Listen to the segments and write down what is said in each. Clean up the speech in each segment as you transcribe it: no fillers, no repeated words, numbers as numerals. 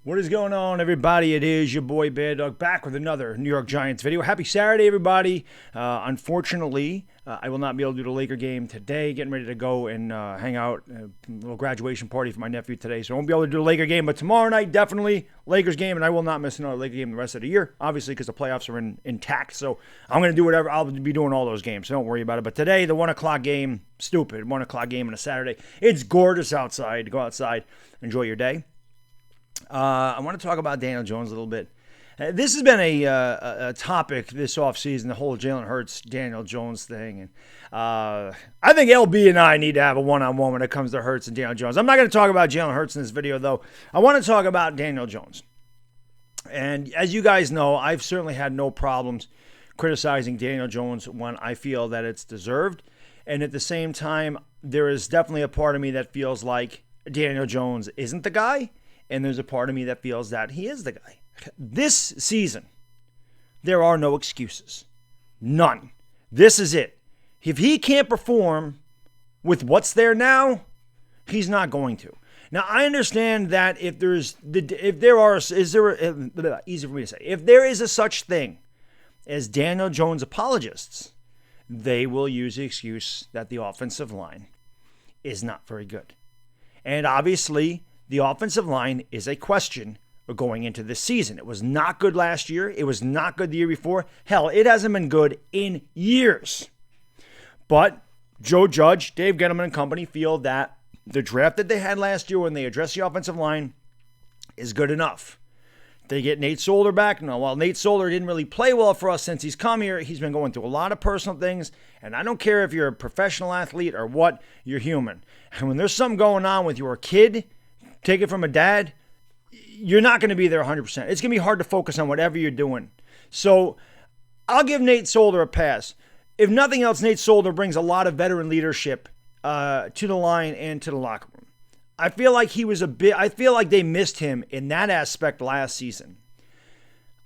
What is going on, everybody? It is your boy Baddog back with another New York Giants video. Happy Saturday, everybody. Unfortunately, I will not be able to do the Laker game today. Getting ready to go and hang out. A little graduation party for my nephew today, so I won't be able to do the Laker game. But tomorrow night, definitely Lakers game, and I will not miss another Laker game the rest of the year, obviously, because the playoffs are intact. So I'm going to do whatever. I'll be doing all those games, so don't worry about it. But today, the 1 o'clock game, stupid. 1 o'clock game on a Saturday. It's gorgeous outside. Go outside. Enjoy your day. I want to talk about Daniel Jones a little bit. This has been a topic this offseason, the whole Jalen Hurts, Daniel Jones thing. And I think LB and I need to have a one-on-one when it comes to Hurts and Daniel Jones. I'm not going to talk about Jalen Hurts in this video, though. I want to talk about Daniel Jones. And as you guys know, I've certainly had no problems criticizing Daniel Jones when I feel that it's deserved. And at the same time, there is definitely a part of me that feels like Daniel Jones isn't the guy. And there's a part of me that feels that he is the guy. This season, there are no excuses. None. This is it. If he can't perform with what's there now, he's not going to. Now, I understand that if there is a such thing as Daniel Jones apologists, they will use the excuse that the offensive line is not very good. And obviously, the offensive line is a question going into this season. It was not good last year. It was not good the year before. Hell, it hasn't been good in years. But Joe Judge, Dave Gettleman and company feel that the draft that they had last year when they addressed the offensive line is good enough. They get Nate Solder back. Now, while Nate Solder didn't really play well for us since he's come here, he's been going through a lot of personal things. And I don't care if you're a professional athlete or what, you're human. And when there's something going on with your kid, take it from a dad, you're not going to be there 100%. It's going to be hard to focus on whatever you're doing. So I'll give Nate Solder a pass. If nothing else, Nate Solder brings a lot of veteran leadership to the line and to the locker room. I feel like they missed him in that aspect last season.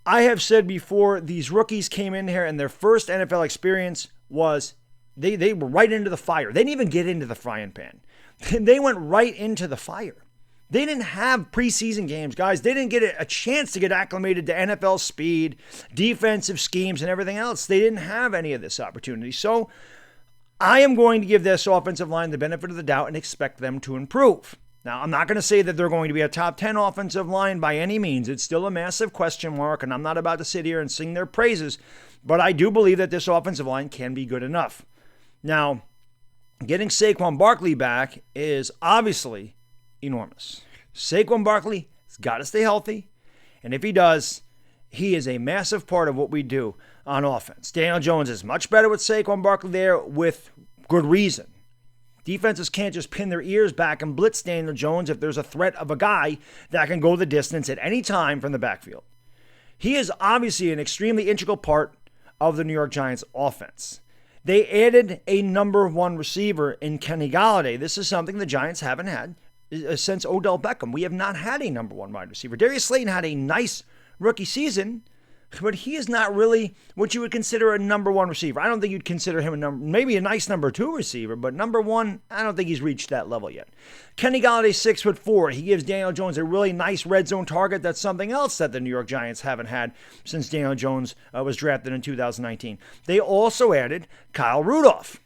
I have said before, these rookies came in here and their first NFL experience was they were right into the fire. They didn't even get into the frying pan. They went right into the fire. They didn't have preseason games, guys. They didn't get a chance to get acclimated to NFL speed, defensive schemes, and everything else. They didn't have any of this opportunity. So I am going to give this offensive line the benefit of the doubt and expect them to improve. Now, I'm not going to say that they're going to be a top 10 offensive line by any means. It's still a massive question mark, and I'm not about to sit here and sing their praises, but I do believe that this offensive line can be good enough. Now, getting Saquon Barkley back is obviously enormous. Saquon Barkley has got to stay healthy, and if he does, he is a massive part of what we do on offense. Daniel Jones is much better with Saquon Barkley there with good reason. Defenses can't just pin their ears back and blitz Daniel Jones if there's a threat of a guy that can go the distance at any time from the backfield. He is obviously an extremely integral part of the New York Giants offense. They added a number one receiver in Kenny Golladay. This is something the Giants haven't had since Odell Beckham. We have not had a number one wide receiver. Darius Slayton had a nice rookie season, but he is not really what you would consider a number one receiver. I don't think you'd consider him maybe a nice number two receiver, but number one, I don't think he's reached that level yet. Kenny Golladay, 6'4". He gives Daniel Jones a really nice red zone target. That's something else that the New York Giants haven't had since Daniel Jones was drafted in 2019. They also added Kyle Rudolph.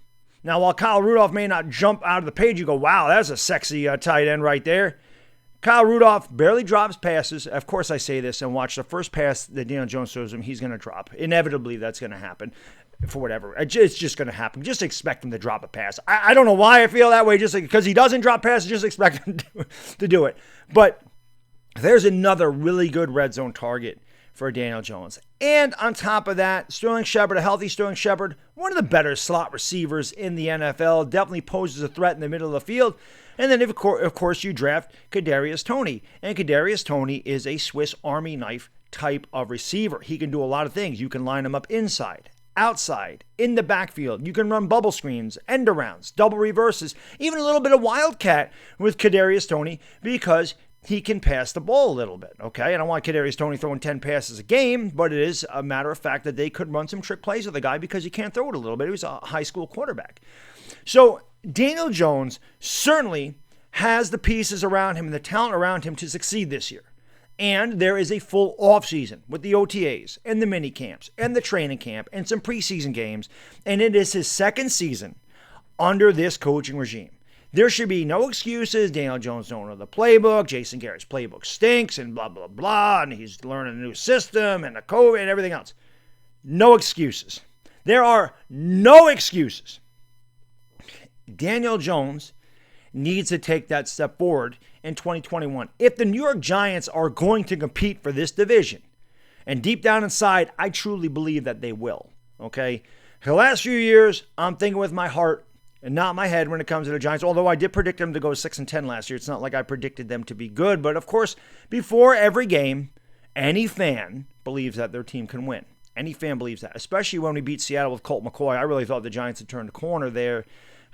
Now, while Kyle Rudolph may not jump out of the page, you go, wow, that's a sexy tight end right there. Kyle Rudolph barely drops passes. Of course, I say this and watch the first pass that Daniel Jones throws him, he's going to drop. Inevitably, that's going to happen for whatever. It's just going to happen. Just expect him to drop a pass. I don't know why I feel that way, just because he doesn't drop passes, just expect him to do it. But there's another really good red zone target for Daniel Jones. And on top of that, Sterling Shepard, a healthy Sterling Shepard, one of the better slot receivers in the NFL, definitely poses a threat in the middle of the field. And then, of course, you draft Kadarius Toney. And Kadarius Toney is a Swiss Army knife type of receiver. He can do a lot of things. You can line him up inside, outside, in the backfield. You can run bubble screens, end arounds, double reverses, even a little bit of wildcat with Kadarius Toney because he can pass the ball a little bit, okay? I don't want Kadarius Toney throwing 10 passes a game, but it is a matter of fact that they could run some trick plays with the guy because he can't throw it a little bit. He was a high school quarterback. So Daniel Jones certainly has the pieces around him and the talent around him to succeed this year. And there is a full offseason with the OTAs and the mini camps and the training camp and some preseason games. And it is his second season under this coaching regime. There should be no excuses. Daniel Jones don't know the playbook. Jason Garrett's playbook stinks and blah, blah, blah. And he's learning a new system and the COVID and everything else. No excuses. There are no excuses. Daniel Jones needs to take that step forward in 2021. If the New York Giants are going to compete for this division, and deep down inside, I truly believe that they will, okay? The last few years, I'm thinking with my heart and not my head when it comes to the Giants, although I did predict them to go 6-10 last year. It's not like I predicted them to be good, but of course, before every game, any fan believes that their team can win. Any fan believes that, especially when we beat Seattle with Colt McCoy. I really thought the Giants had turned the corner there,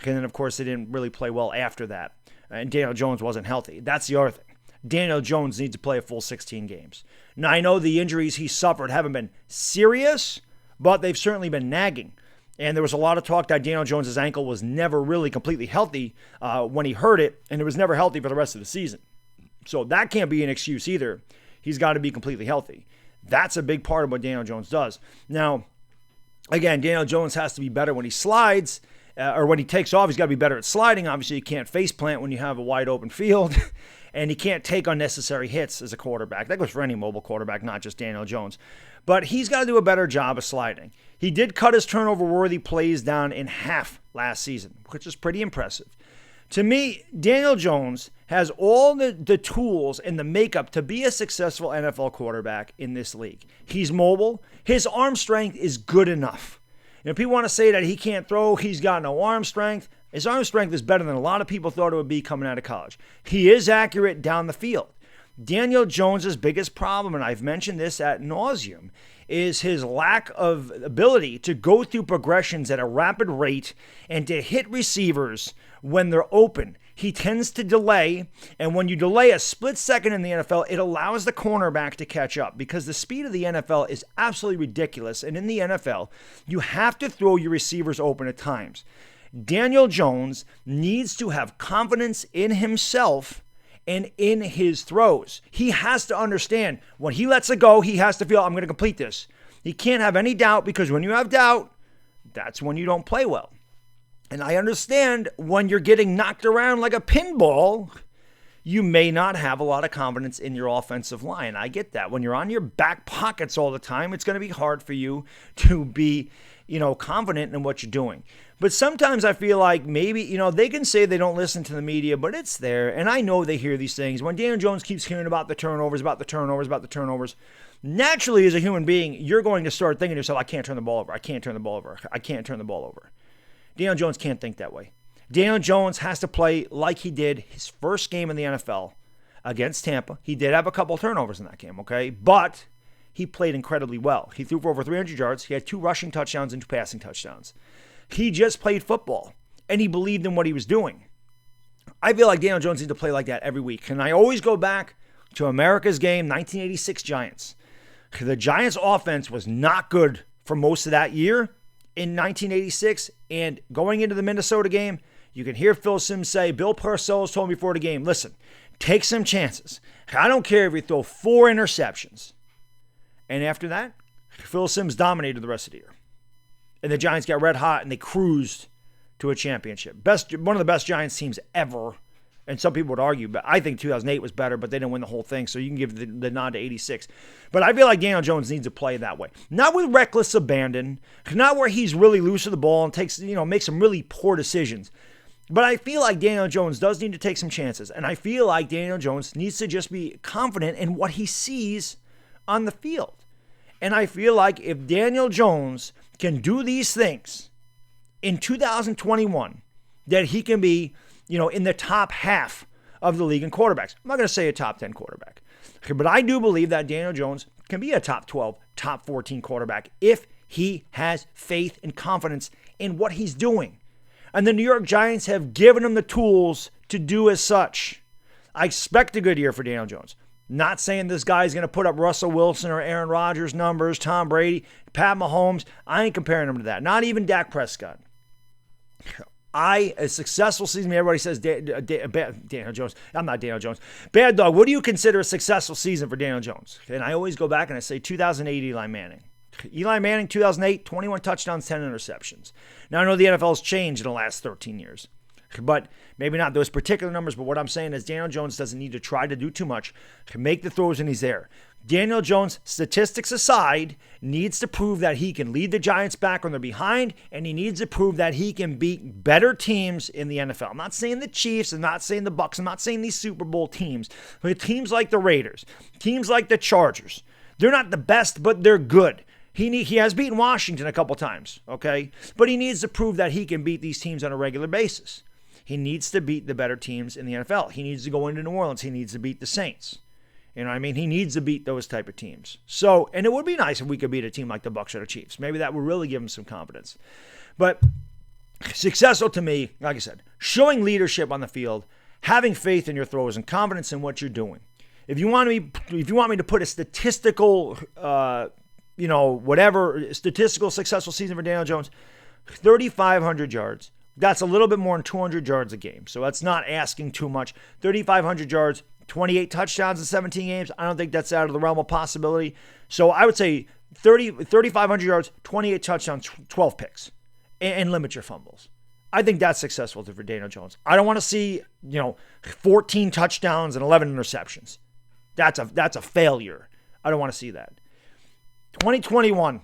and then, of course, they didn't really play well after that. And Daniel Jones wasn't healthy. That's the other thing. Daniel Jones needs to play a full 16 games. Now, I know the injuries he suffered haven't been serious, but they've certainly been nagging. And there was a lot of talk that Daniel Jones' ankle was never really completely healthy when he hurt it, and it was never healthy for the rest of the season. So that can't be an excuse either. He's got to be completely healthy. That's a big part of what Daniel Jones does. Now, again, Daniel Jones has to be better when he slides, or when he takes off. He's got to be better at sliding. Obviously, you can't face plant when you have a wide open field, and he can't take unnecessary hits as a quarterback. That goes for any mobile quarterback, not just Daniel Jones. But he's got to do a better job of sliding. He did cut his turnover-worthy plays down in half last season, which is pretty impressive. To me, Daniel Jones has all the tools and the makeup to be a successful NFL quarterback in this league. He's mobile. His arm strength is good enough. And if people want to say that he can't throw, he's got no arm strength, his arm strength is better than a lot of people thought it would be coming out of college. He is accurate down the field. Daniel Jones' biggest problem, and I've mentioned this ad nauseum, is his lack of ability to go through progressions at a rapid rate and to hit receivers when they're open. He tends to delay, and when you delay a split second in the NFL, it allows the cornerback to catch up because the speed of the NFL is absolutely ridiculous. And in the NFL, you have to throw your receivers open at times. Daniel Jones needs to have confidence in himself and in his throws. He has to understand when he lets it go, he has to feel, I'm going to complete this. He can't have any doubt, because when you have doubt, that's when you don't play well. And I understand when you're getting knocked around like a pinball, you may not have a lot of confidence in your offensive line. I get that. When you're on your back pockets all the time, it's going to be hard for you to be, confident in what you're doing. But sometimes I feel like maybe, they can say they don't listen to the media, but it's there. And I know they hear these things. When Daniel Jones keeps hearing about the turnovers, naturally as a human being, you're going to start thinking to yourself, I can't turn the ball over. I can't turn the ball over. Daniel Jones can't think that way. Daniel Jones has to play like he did his first game in the NFL against Tampa. He did have a couple turnovers in that game, okay? But he played incredibly well. He threw for over 300 yards. He had 2 rushing touchdowns and 2 passing touchdowns. He just played football, and he believed in what he was doing. I feel like Daniel Jones needs to play like that every week. And I always go back to America's game, 1986 Giants. The Giants' offense was not good for most of that year in 1986, and going into the Minnesota game, you can hear Phil Simms say, Bill Parcells told me before the game, listen, take some chances. I don't care if you throw 4 interceptions. And after that, Phil Simms dominated the rest of the year. And the Giants got red hot, and they cruised to a championship. One of the best Giants teams ever. And some people would argue, but I think 2008 was better, but they didn't win the whole thing, so you can give the nod to 86. But I feel like Daniel Jones needs to play that way. Not with reckless abandon, not where he's really loose with the ball and makes some really poor decisions. But I feel like Daniel Jones does need to take some chances, and I feel like Daniel Jones needs to just be confident in what he sees on the field. And I feel like if Daniel Jones can do these things in 2021, that he can be in the top half of the league in quarterbacks. I'm not going to say a top 10 quarterback, but I do believe that Daniel Jones can be a top 12, top 14 quarterback if he has faith and confidence in what he's doing. And the New York Giants have given him the tools to do as such. I expect a good year for Daniel Jones. Not saying this guy's going to put up Russell Wilson or Aaron Rodgers numbers, Tom Brady, Pat Mahomes. I ain't comparing him to that. Not even Dak Prescott. A successful season, everybody says Daniel Jones. I'm not Daniel Jones. Baddog, what do you consider a successful season for Daniel Jones? And I always go back and I say 2008 Eli Manning. Eli Manning, 2008, 21 touchdowns, 10 interceptions. Now, I know the NFL has changed in the last 13 years, but maybe not those particular numbers. But what I'm saying is Daniel Jones doesn't need to try to do too much. Make the throws and he's there. Daniel Jones, statistics aside, needs to prove that he can lead the Giants back when they're behind, and he needs to prove that he can beat better teams in the NFL. I'm not saying the Chiefs, I'm not saying the Bucs, I'm not saying these Super Bowl teams, but teams like the Raiders, teams like the Chargers. They're not the best, but they're good. He has beaten Washington a couple times, okay? But he needs to prove that he can beat these teams on a regular basis. He needs to beat the better teams in the NFL. He needs to go into New Orleans. He needs to beat the Saints. You know what I mean? He needs to beat those type of teams. So, and it would be nice if we could beat a team like the Bucs or the Chiefs. Maybe that would really give him some confidence. But successful to me, like I said, showing leadership on the field, having faith in your throws and confidence in what you're doing. If you want me to put a statistical, statistical successful season for Daniel Jones, 3,500 yards. That's a little bit more than 200 yards a game. So that's not asking too much. 3,500 yards. 28 touchdowns in 17 games. I don't think that's out of the realm of possibility. So I would say 3,500 yards, 28 touchdowns, 12 picks, and limit your fumbles. I think that's successful for Daniel Jones. I don't want to see 14 touchdowns and 11 interceptions. That's a failure. I don't want to see that. 2021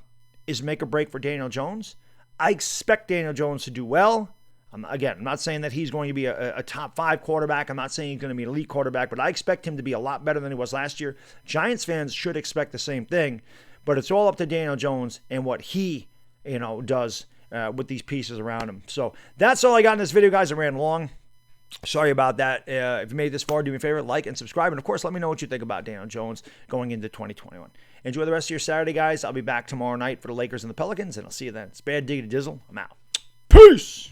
is make or break for Daniel Jones. I expect Daniel Jones to do well. I'm not saying that he's going to be a top 5 quarterback. I'm not saying he's going to be an elite quarterback, but I expect him to be a lot better than he was last year. Giants fans should expect the same thing, but it's all up to Daniel Jones and what he, does with these pieces around him. So that's all I got in this video, guys. I ran long. Sorry about that. If you made it this far, do me a favor, like and subscribe. And, of course, let me know what you think about Daniel Jones going into 2021. Enjoy the rest of your Saturday, guys. I'll be back tomorrow night for the Lakers and the Pelicans, and I'll see you then. It's Bad Diggity Dizzle. I'm out. Peace!